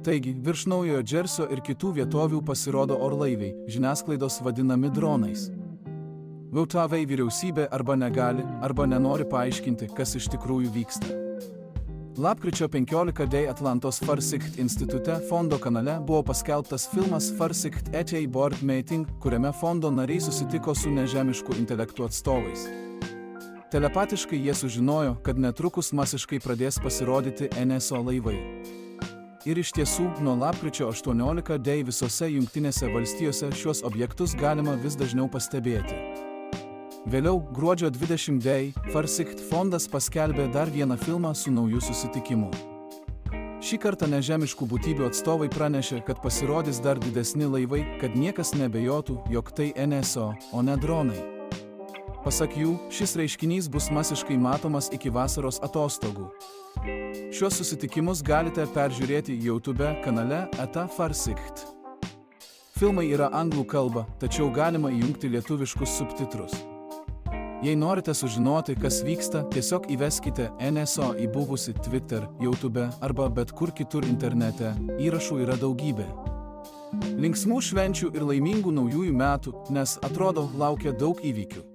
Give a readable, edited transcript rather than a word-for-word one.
Taigi, virš Naujojo Džersio ir kitų vietovių pasirodo orlaiviai, žiniasklaidos vadinami dronais. VTV vyriausybė arba negali, arba nenori paaiškinti, kas iš tikrųjų vyksta. Lapkričio 15 d. Atlantos Farsight institute fondo kanale buvo paskelbtas filmas Farsight ETA Board Meeting, kuriame fondo nariai susitiko su nežemiškų intelektų atstovais. Telepatiškai jie sužinojo, kad netrukus masiškai pradės pasirodyti NSO laivai. Ir iš tiesų, nuo lapkričio 18 d. visose Jungtinėse valstijose šiuos objektus galima vis dažniau pastebėti. Vėliau, gruodžio 20 d. Farsight fondas paskelbė dar vieną filmą su nauju susitikimu. Šį kartą nežemiškų būtybių atstovai pranešė, kad pasirodys dar didesni laivai, kad niekas nebejotų, jog tai NSO, o ne dronai. Pasak jų, šis reiškinys bus masiškai matomas iki vasaros atostogų. Šiuos susitikimus galite peržiūrėti YouTube kanale ETA Farsight. Filmai yra anglų kalba, tačiau galima įjungti lietuviškus subtitrus. Jei norite sužinoti, kas vyksta, tiesiog įveskite NSO į buvusį Twitter, YouTube arba bet kur kitur internete, įrašų yra daugybė. Linksmų švenčių ir laimingų naujųjų metų, nes atrodo laukia daug įvykių.